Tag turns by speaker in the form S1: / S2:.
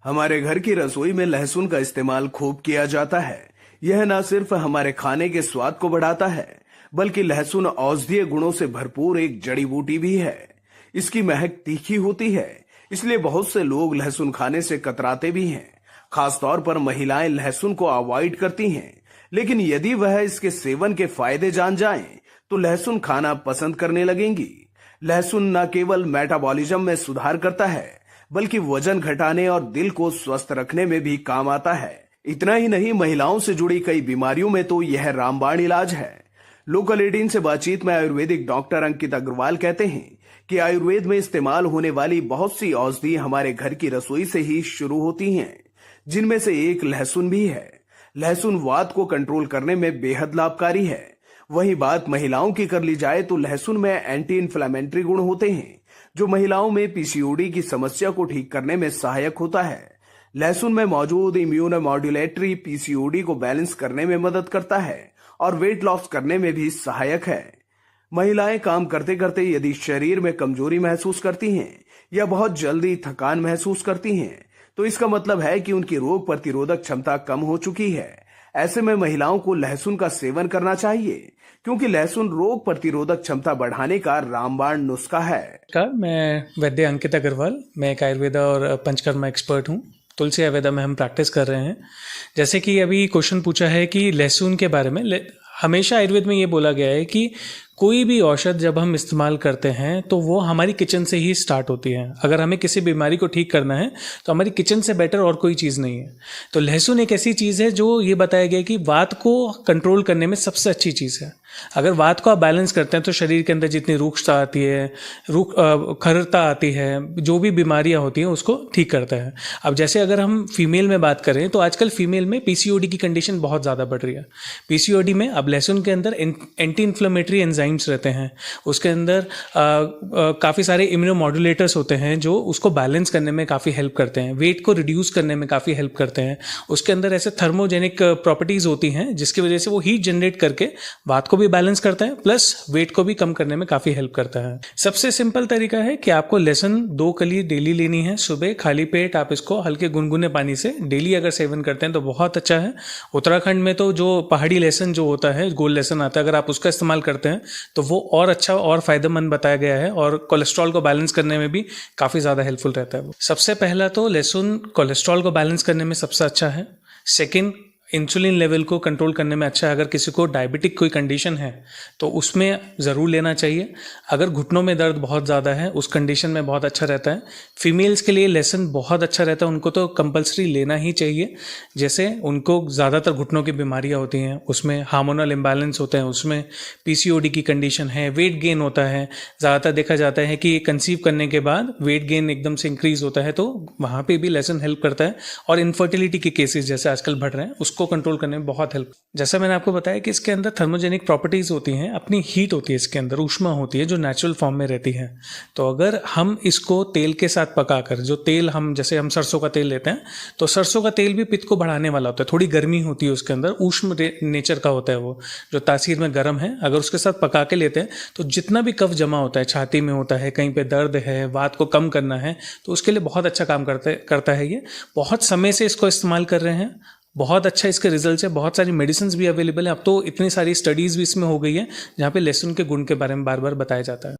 S1: हमारे घर की रसोई में लहसुन का इस्तेमाल खूब किया जाता है। यह न सिर्फ हमारे खाने के स्वाद को बढ़ाता है, बल्कि लहसुन औषधीय गुणों से भरपूर एक जड़ी बूटी भी है। इसकी महक तीखी होती है, इसलिए बहुत से लोग लहसुन खाने से कतराते भी हैं। खासतौर पर महिलाएं लहसुन को अवॉइड करती हैं, लेकिन यदि वह इसके सेवन के फायदे जान जाएं, तो लहसुन खाना पसंद करने लगेंगी। लहसुन न केवल मेटाबॉलिज्म में सुधार करता है, बल्कि वजन घटाने और दिल को स्वस्थ रखने में भी काम आता है। इतना ही नहीं, महिलाओं से जुड़ी कई बीमारियों में तो यह रामबाण इलाज है। लोकल 18 से बातचीत में आयुर्वेदिक डॉक्टर अंकित अग्रवाल कहते हैं कि आयुर्वेद में इस्तेमाल होने वाली बहुत सी औषधि हमारे घर की रसोई से ही शुरू होती हैं, जिनमें से एक लहसुन भी है। लहसुन वात को कंट्रोल करने में बेहद लाभकारी है। वहीं बात महिलाओं की कर ली जाए तो लहसुन में एंटी इन्फ्लेमेटरी गुण होते हैं, जो महिलाओं में पीसीओडी की समस्या को ठीक करने में सहायक होता है। लहसुन में मौजूद इम्यूनोमॉड्यूलेटरी पीसीओडी को बैलेंस करने में मदद करता है और वेट लॉस करने में भी सहायक है। महिलाएं काम करते करते यदि शरीर में कमजोरी महसूस करती हैं या बहुत जल्दी थकान महसूस करती हैं, तो इसका मतलब है कि उनकी रोग प्रतिरोधक क्षमता कम हो चुकी है। ऐसे में महिलाओं को लहसुन का सेवन करना चाहिए, क्योंकि लहसुन रोग प्रतिरोधक क्षमता बढ़ाने का रामबाण नुस्खा है।
S2: मैं वैद्य अंकित अग्रवाल, मैं एक आयुर्वेदा और पंचकर्मा एक्सपर्ट हूँ। तुलसी आयुर्वेदा में हम प्रैक्टिस कर रहे हैं। जैसे कि अभी क्वेश्चन पूछा है कि लहसुन के बारे में, हमेशा आयुर्वेद में ये बोला गया है कि कोई भी औषध जब हम इस्तेमाल करते हैं तो वो हमारी किचन से ही स्टार्ट होती है। अगर हमें किसी बीमारी को ठीक करना है तो हमारी किचन से बेटर और कोई चीज़ नहीं है। तो लहसुन एक ऐसी चीज़ है जो ये बताया गया कि वात को कंट्रोल करने में सबसे अच्छी चीज़ है। अगर वात को आप बैलेंस करते हैं तो शरीर के अंदर जितनी रूक्षता आती है, खरता आती है, जो भी बीमारियां होती हैं उसको ठीक करता है। अब जैसे अगर हम फीमेल में बात करें तो आजकल फीमेल में पीसीओडी की कंडीशन बहुत ज़्यादा बढ़ रही है। पीसीओडी में अब लहसुन के अंदर एंटी इन्फ्लेमेटरी एंजाइम्स रहते हैं, उसके अंदर काफ़ी सारे इम्यूनोमॉड्यूलेटर्स होते हैं जो उसको बैलेंस करने में काफ़ी हेल्प करते हैं, वेट को रिड्यूस करने में काफ़ी हेल्प करते हैं। उसके अंदर ऐसे थर्मोजेनिक प्रॉपर्टीज़ होती हैं जिसकी वजह से वो हीट जनरेट करके वात को भी बैलेंस करता है, प्लस वेट को भी कम करने में काफ़ी हेल्प करता है। सबसे सिंपल तरीका है कि आपको लहसुन 2 कली डेली लेनी है। सुबह खाली पेट आप इसको हल्के गुनगुने पानी से डेली अगर सेवन करते हैं तो बहुत अच्छा है। उत्तराखंड में तो जो पहाड़ी लहसुन जो होता है, गोल लहसुन आता है, अगर आप उसका इस्तेमाल करते हैं तो वो और अच्छा और फायदेमंद बताया गया है और कोलेस्ट्रॉल को बैलेंस करने में भी काफ़ी ज़्यादा हेल्पफुल रहता है। वो सबसे पहला तो लहसुन कोलेस्ट्रॉल को बैलेंस करने में सबसे अच्छा है। सेकेंड, इंसुलिन लेवल को कंट्रोल करने में अच्छा है। अगर किसी को डायबिटिक कोई कंडीशन है तो उसमें ज़रूर लेना चाहिए। अगर घुटनों में दर्द बहुत ज़्यादा है उस कंडीशन में बहुत अच्छा रहता है। फीमेल्स के लिए लहसुन बहुत अच्छा रहता है, उनको तो कंपलसरी लेना ही चाहिए। जैसे उनको ज़्यादातर घुटनों की बीमारियां होती हैं, उसमें हार्मोनल इम्बैलेंस होते हैं, उसमें पीसीओडी की कंडीशन है, वेट गेन होता है। ज़्यादातर देखा जाता है कि कंसीव करने के बाद वेट गेन एकदम से इंक्रीज होता है, तो वहाँ पर भी लहसुन हेल्प करता है। और इनफर्टिलिटी के केसेस जैसे आजकल बढ़ रहे हैं उसको कंट्रोल करने में बहुत हेल्प। जैसा मैंने आपको बताया कि इसके अंदर थर्मोजेनिक प्रॉपर्टीज होती हैं, अपनी हीट होती है, इसके अंदर ऊष्मा होती है जो नेचुरल फॉर्म में रहती है। तो अगर हम इसको तेल के साथ पकाकर, जो तेल हम जैसे हम सरसों का तेल लेते हैं, तो सरसों का तेल भी पित्त को बढ़ाने वाला होता है। थोड़ी गर्मी होती है उसके अंदर, ऊष्म नेचर का होता है वो, जो तासीर में गर्म है। अगर उसके साथ पका के लेते हैं तो जितना भी कफ जमा होता है, छाती में होता है, कहीं पे दर्द है, वात को कम करना है, तो उसके लिए बहुत अच्छा काम करता है। ये बहुत समय से इसको इस्तेमाल कर रहे हैं, बहुत अच्छा इसके रिजल्ट्स है। बहुत सारी मेडिसिन भी अवेलेबल है। अब तो इतनी सारी स्टडीज़ भी इसमें हो गई है जहाँ पे लहसुन के गुण के बारे में बार बार बताया जाता है।